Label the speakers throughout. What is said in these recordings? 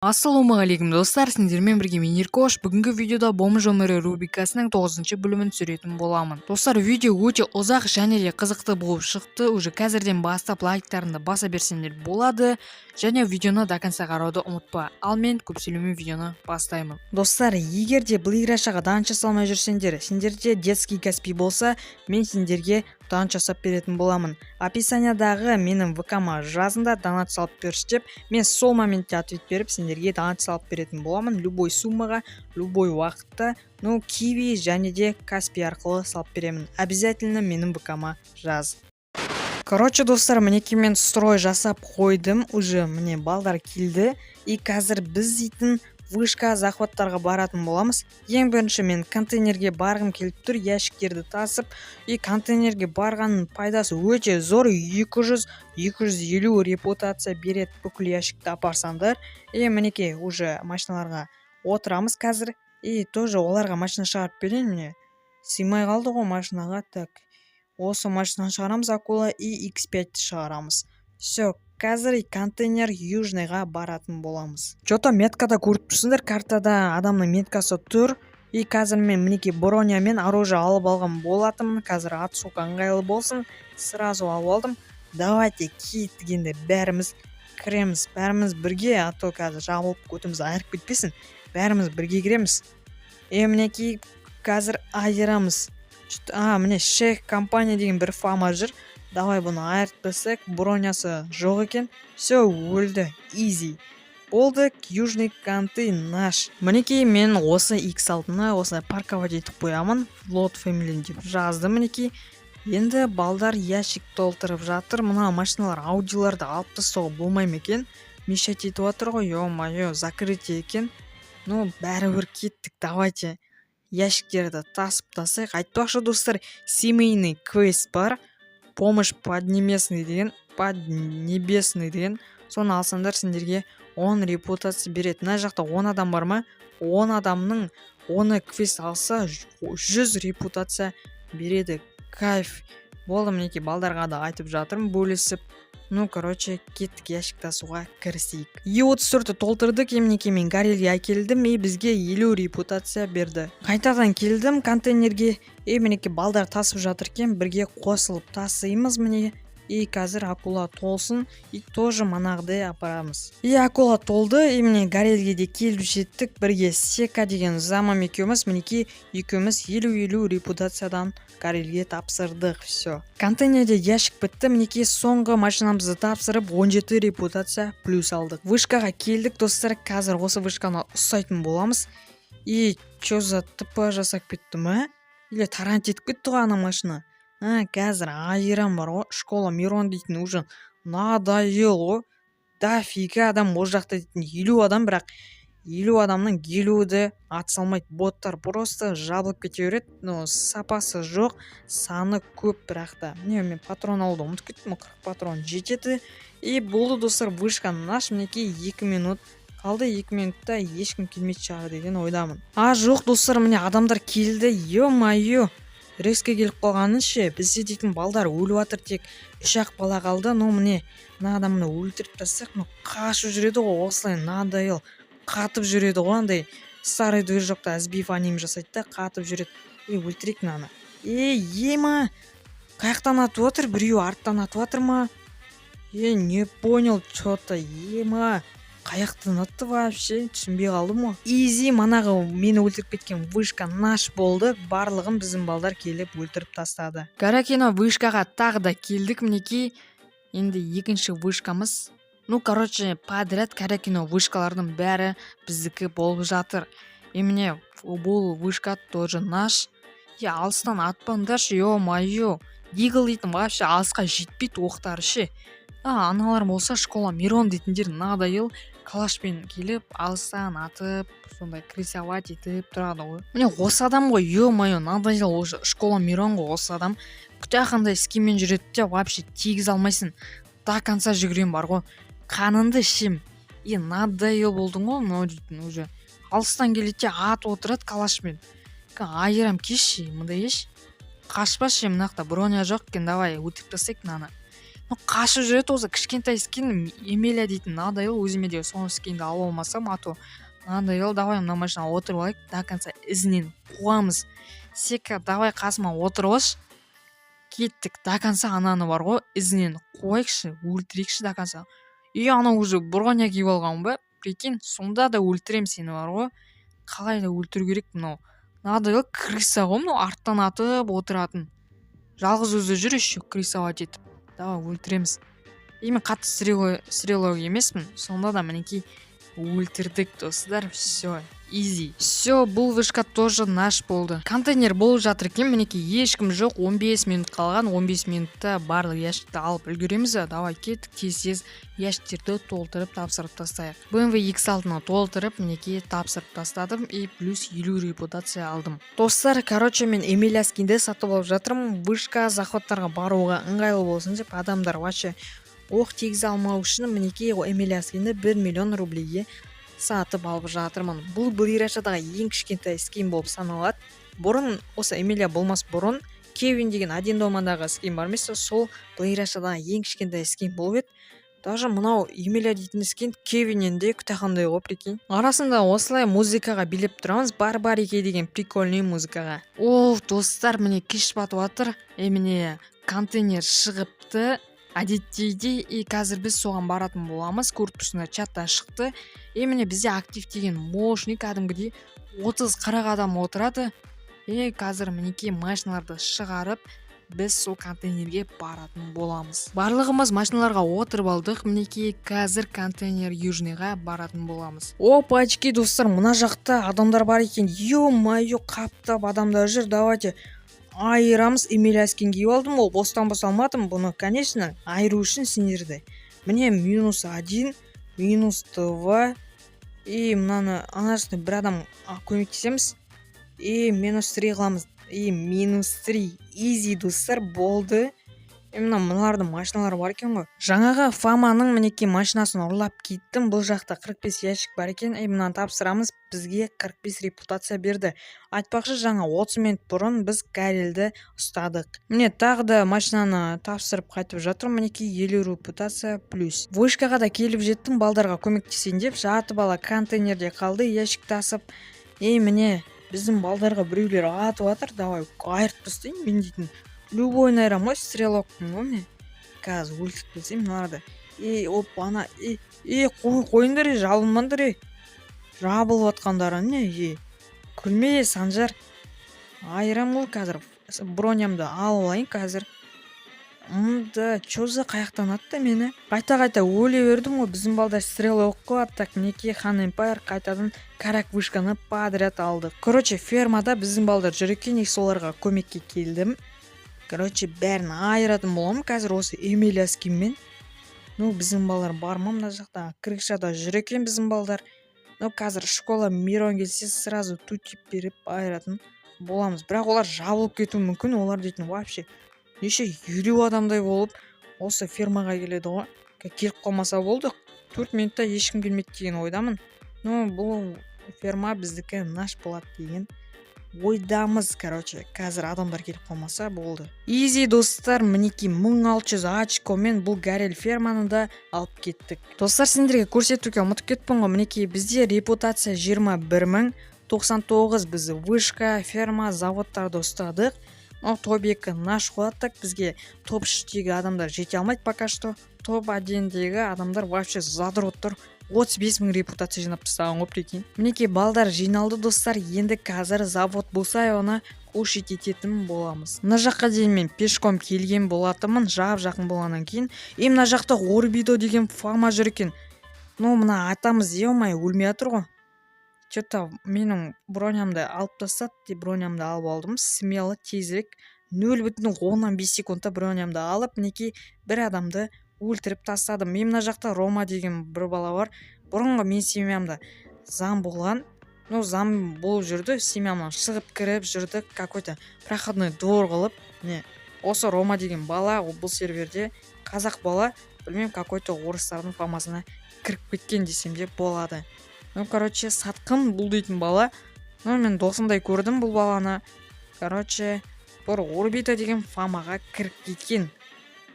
Speaker 1: Ассалаумағалейкум достар, сендермен бірге мен Еркош. Бүгінгі видеода бомж өмірі рубрикасының 9-шы бөлімін түсіретін боламын. Достар, видео өте ұзақ және де қызықты болып шықты. Уже қазірден бастап лайктарыңды баса берсеңдер болады, және видеоны до конца қарауды ұмытпа. Ал мен көп сөйлемей видеоны бастаймын. Достар, егер де бұл играшаға данж жасалмай жүрсеңдер, сендерде детский Каспий болса, мен сендерге данж жасап беретін боламын. Описаниядағы менің ВК-ма жазында донат салып берші деп, мен сол моментте ответ беріп сендерге донат салып беретін боламын. Любой суммаға, любой уақытта, Киви және де Каспий арқылы салып беремін. Обязательно менің ВК-ма жаз. Короче, достар, мінеки мен строй жасап қойдым. Уже міне балдар келді. И қазір біз дейтін вышка захваттарға баратын боламыз. Ең бірінші мен контейнерге барғым келіп тұр, ящиктерді тасып. И контейнерге барғанның пайдасы өте зор, 200-250 репутация береді бүкіл ящикті апарсаңдар. И мінеки уже машиналарға отырамыз қазір. И тоже оларға машина шығарып берейін, міне. Сыймай қалды ғой машинаға. Так, осы машинаны шығарамыз, акула, и X5 шығарамыз. Все, қазір контейнер южныйға баратын боламыз. Что-то меткада көріп тұрсыңдар, картада адамның меткасы тұр. И қазір мен мінеки броня мен оружие алып алған болатымын. Қазір отсылка ыңғайлы болсын, сразу алып алдым. Давайте кеттігенде бәріміз кіреміз, бәріміз бірге, а то қазір жабылып көтіміз айырып кетпесін. Бәріміз бірге кіреміз. Мінеки қазір айырамыз. Міне шейх компания деген бір фама жүр. Давай бұны айыртпасақ, бронясы жоқ екен. Все, өлді. Easy. Болды, южный конты наш. Мінеки мен осы X6-ны осылай парковать етіп қоямын. Load family деп жазды мінеки. Енді балдар ящик толтырып жатыр. Мына машиналар, аудиларды алып тастауға болмай ма екен? Мешать етіп отыр ғой, ё-моё, закрытие екен. Бәрібір кеттік, давайте ящиктерді тасып тастайық. Айтпақшы достар, семейный квест бар. Помощь поднебесный деген, соны алсаңдар сендерге 10 репутация береді. Мына жақта 10 адам бар ма? 10 адамның 10 квест алса 100 репутация береді. Кайф. Болды, мінеки балдарға да айтып жатырмын бөлісіп. Короче, кеттік ящик тасуға кірісейік. E34-ті толтырдық, емінеке мен горелге әкелдім, бізге 50 репутация берді. Қайтадан келдім контейнерге, мінеке балдар тасып жатыр кен, бірге қосылып тасыймыз міне. Қазір акула толсын, тоже манағды апарамыз. Акула толды, міне горелге де келіп жеттік, бірге Сека деген замам екеуміз, мінеке екеуміз 50 репутациядан горелге тапсырдық, все. Контейнерде ящик бітті, мінеке соңғы машинамызды тапсырып 17 репутация плюс алдық. Вышкаға келдік, достар, қазір осы вышканы ұстайтын боламыз. Чё за ТП жасап кетті ма? Или тарант етіп кетті ғой ана машина? Қазір айырам бар ғой, школа Мирон дейтін уже надоел ғой. Дофига адам, ол жақта дейтін 50 адам, бірақ 50 адамның 50-ді атсалмайды. Боттар просто жабылып кете береді. Сапасы жоқ, саны көп, бірақ та. Мен патрон алуды ұмытып кеттім, 40 патрон жетеді. Болды достар, вышка наш, мінеки 2 минут қалды. 2 минутта ешкім келмейді шығар деген ойдамын. Жоқ достар, міне адамдар келді. Ё-моё, резко келіп қалғанын ше, бізде дейтін балдар өліп жатыр, тек 3-ақ бала қалды. Міне мына адамны өлтіріп тастақ, қашып жүреді ғой, осылай надоел. Қатып жүреді ғой, андай старый движокта сбив аним жасайды да, қатып жүреді. Өлтірек мынаны. Ема, қаяқтан атып отыр, біреу арттан атып отыр ма? Не понял, что-то, ема. Қаяқтан атты вообще, түсінбей қалдым ғой. Easy, манағы мені өлтіріп кеткен вышка наш болды. Барлығын біздің балдар келіп өлтіріп тастады. Каракино вышкаға тағы да келдік мінеки. Енді екінші вышкамыз. Короче, подряд Каракино вышкалардың бәрі біздікі болып жатыр. Міне бұл вышка тоже наш. Алыстан атпаңдаршы, ё-моё. Дигл дейтін вообще алысқа жетпейді оқтары ше. Аналар болса школа Мирон дейтіндер надоел, калашпен келіп алыстан атып, сондай крисовать етіп тұрады ғой. Міне осы адам ғой, ё-моё, надоел, уже школа Мирон ғой осы адам. Күтәқандай скиммен жүреді де, вообще тегіз алмайсың. До конца жүгірем бар ғой. Қанынды ішем. Надоел болдың ғой, дейтін уже. Алыстан келеді де ат отырады калашпен. Айырам кешші, мұнда еш. Қашпашы, мынақта броня жоқ екен, давай өтіп тастайық мынаны. қашып жүреді осы кішкентай скин Эмилия дейтін надоел, өзіме де соны скинді алып алмасам, а то надоел, давай мына машинаға отырып алайық, до конца ізінен қуамыз. Сека, давай қасыма отырып алшы, кеттік до конца, ананы бар ғой ізінен қуайықшы, өлтірейікші до конца. И анау уже броня киіп алған ба, прикинь, сонда да өлтірем сені бар ғой. Қалай да өлтіру керек мынау. Надоел крыса ғой мынау, арттан атып отыратын. Жалғыз өзі жүр еще крысовать етіп. Давай өлтіреміз. И мен қатты стрелок емеспін, сонда да мінекей өлтірдік достар. Все, изи. Все, бұл вышка тоже наш болды. Контейнер болып жатыр екен, мінекей ешкім жоқ, 15 минут қалған. 15 минутта барлық ящикті алып үлгереміз. Давай кеттік, тез ящиктерді толтырып тапсырып тастайық. BMW X6-ны толтырып мінекей тапсырып тастадым и плюс 50 репутация алдым. Достар, короче, мен Эмилия скинді сатып алып жатырмын. Вышка захваттарға баруға ыңғайлы болсын деп, адамдар вообще оқ тегізе алмау үшін мінекей Эмилия скинді 1 миллион рублейге сатып алып жатырмын. Бұл играшадағы ең кішкентай скин болып саналады. Бұрын осы Эмилия болмас бұрын Кевин деген один домадағы скин бар емес, сол бұл играшадағы ең кішкентай скин болып еді. Даже мынау Эмилия дейтін скин Кевиннен де күтәқандай ғой, прикинь. Арасында осылай музыкаға билеп тұрамыз, Барбарики деген прикольный музыкаға. Достар, міне кеш батып жатыр. Міне контейнер шығыпты. Әдеттейде, и қазір біз соған баратын боламыз. Корпусына чатта шықты. Міне бізде актив деген мощный кәдімгідей 30-40 адам отырады. Қазір мінекей машиналарды шығарып, біз сол контейнерге баратын боламыз. Барлығымыз машиналарға отырып алдық. Мінекей қазір контейнер южныйға баратын боламыз. Опачки, достар, мына жақта адамдар бар екен. Ё-майё, қаптап адамдар жүр. Давайте айырамыз. Эмилия скин киіп алдым, ол бостан алмадым. Бұны, конечно, айыру үшін сендерді. Міне -1, -2 и мынаны анашты бір адам көмектесеміз. И -3 қыламыз. И -3. Изи, достар, болды. Мыналардың машиналары бар екен ғой. Жаңағы Фаманың мінекей машинасын ұрлап кеттім. Бұл жақта 45 ящик бар екен. Мынаны тапсырамыз. Бізге 45 репутация берді. Айтпақшы, жаңа 30 минут бұрын біз Гарелді ұстадық. Міне тағы да машинаны тапсырып қайтып жатырмын. Мінекей 50 репутация плюс. Вышкаға да келіп жеттім, балдарға көмектесейін деп. Жатып ала контейнерде қалды, ящик тасып. Міне біздің балдарға біреулер атып жатыр. Давай айырып тастайын мен дейтін. Любой найрамой стрелокпын ғой міне. Қазір өлтіріп келсем мыналарды. Опана, қойыңдар, жабылмаңдар. Жабылып атқандары не? Күлме, Санжар. Айырам ғой қазір. Бронямды алып алайын қазір. Чо за қаяқтан атты мені? Қайта өле бердім ғой, біздің балдар стрелок қылады. Так, неке хан эмпайр қайтадан карак вышканы подряд алды. Короче, фермада біздің балдар жүр екен, соларға көмекке келдім. Короче, бәрін айыратын боламын қазір осы Эмилия скинмен. Біздің балдар бар ма мына жақта? Крышада жүр екен біздің балдар. Қазір школа Мирон келсе сразу тутип беріп айыратын боламыз. Бірақ олар жабылып кетуі мүмкін. Олар дейтін вообще неше 50 адамдай болып осы фермаға келеді ғой. Келіп қалмаса болды. 4 минутта ешкім келмейді деген ойдамын. Бұл ферма біздікі наш болады деген ойдамыз. Короче, қазір адамдар келіп қалмаса болды. Изи, достар, мінекей 1600 очкомен бұл Гарель ферманы да алып кеттік. Достар, сендерге көрсетуге ұмытып кетпін ғой. Мінекей бізде репутация 21099. Біз вышка, ферма, заводтарды ұстадық. Топ 2 наш қуаттық. Бізге топ 3-тегі адамдар жете алмайды пока что. Топ 1-дегі адамдар вообще задроттыр. 35 000 репутация жинап тастаған ғой, прикинь. Мінекей балдар жиналды, достар. Енді қазір завод болса, оны кушать ететін боламыз. Мына жаққа дейін мен пешком келген болатымын, жақын болғаннан кейін. Мына жақта Орбидо деген Фама жүр екен. Мына атамыз өлмей жатыр ғой. Че-то менің бронямды алып тастады деп бронямды алып алдым. Смело, тезірек 0,15 секундта бронямды алып, мінекей бір адамды өлтіріп тастадым. Мына жақта Рома деген бір бала бар. Бұрынғы мен семьямда зам болған. Зам болып жүрді. Семьямнан шығып кіріп жүрді. Какой-то проходной двор қылып. Осы Рома деген бала, бұл серверде қазақ бала, білмеймін, какой-то орыстардың фамасына кіріп кеткен десем де болады. Короче, сатқын бұл дейтін бала. Мен досындай көрдім бұл баланы. Короче, бір Орбита деген фамаға кіріп кеткен.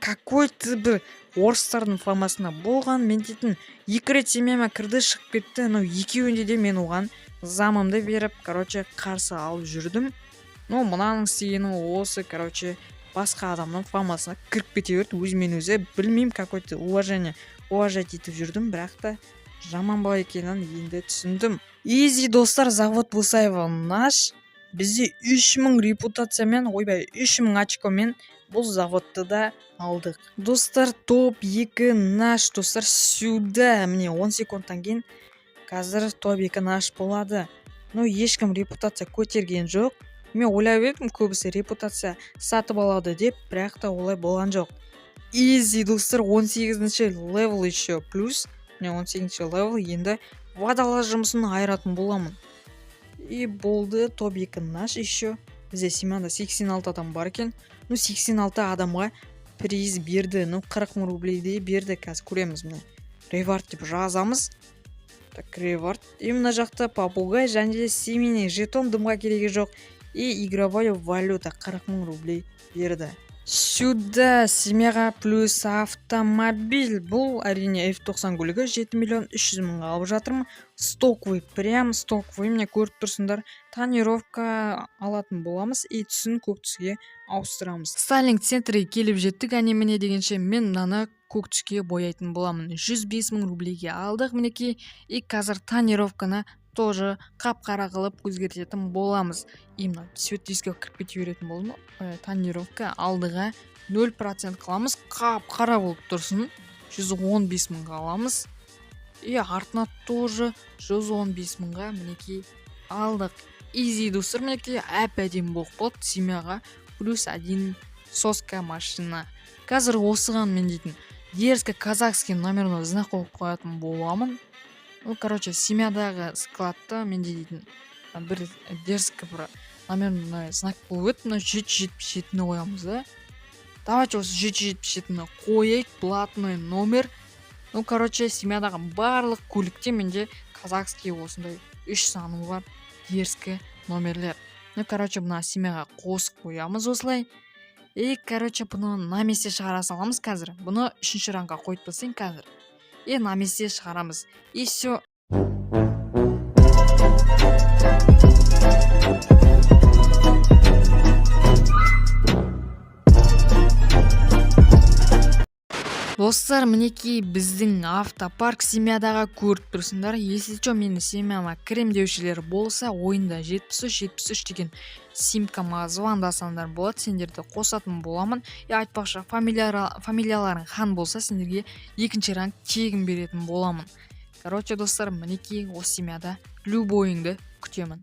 Speaker 1: какой-то бір орыстардың фамасына болған. Мен дейтін 2 рет семьяма кірді шығып кетті. Екеуінде де мен оған замымды беріп, қарсы алып жүрдім. Мынаның істегені осы, басқа адамның фамасына кіріп кете берді. Өзімен өзі білмеймін, какой-то уважать етіп жүрдім, бірақ та жаман бала екенін енді түсіндім. Изи достар, завод Бусаева наш. Бізде 3000 репутациямен, 3000 очкомен бұл заводты да алдық. Достар, топ 2 наш. Достар, сюда міне 10 секундтан кейін қазір топ 2 наш болады. Ешкім репутация көтерген жоқ. Мен ойлап едім, көбісі репутация сатып алады деп, бірақ та олай болған жоқ. Изи достар, 18-ші левел еще плюс. Міне 18-ші левел, енді вадалар жұмысын айыратын боламын. И болды, топ 2 наш еще. Бізде семьяда 86 адам бар екен. 86 адамға приз берді. 40 мың рублейдей берді. Қазір көреміз міне. Ревард деп жазамыз. Так, ревард. И мына жақта попугай және де семейный жетон, дымға керегі жоқ. И игровая валюта 40 мың рублей берді. Сюда семьяға плюс автомобиль. Бұл әрине F90 көлігі 7 миллион 300 мыңға алып жатырмын. Стоковый, прям стоковый. Міне көріп тұрсыңдар, тонировка алатын боламыз. И түсін көк түске ауыстырамыз. Стайлинг центрге келіп жеттік. Міне дегенше мен мынаны көк түске бояйтын боламын. 105 мың рублейге алдық мінекей. И қазір тонировканы тоже қап-қара қылып өзгертетін боламыз. Именно цвет диске кіріп кете беретін болдым. Тонировка алдыға 0% қыламыз. Қап-қара болып тұрсын. 115 мыңға аламыз. И артына тоже 115 мыңға мінекей алдық. Изи достар, мінекей әп-әдем болып болды. Семьяға плюс 1 соска машина. Қазір осыған мен дейтін дерзко казахский номерно знак қойып қоятын боламын. Семьядағы складта мен дейтін бір дерзко бір номерный знак болып өтті. 777-ні қоямыз да. Давайте осы 777-ні қойайық. Платный номер. Семьядағы барлық көлікте менде казахский осындай 3 саны бар. Дерзко номерлер. Бұна семьяға қосып қоямыз осылай. И бұны на месте шығара саламыз қазір. Бұны 3-ші ранға қойып білсең қазір. И на месте шығарамыз. И все. Достар, мінекей біздің автопарк семьядағы көріп тұрсыңдар. Если что, мені семьяма кірем деушілер болса, ойында 73 деген симкама звондасаңдар болады, сендерді қосатын боламын. Айтпақшы, фамилияларың хан болса, сендерге 2-ші ранг тегін беретін боламын. Достар, мінекей осы семьяда любойыңды күтемін.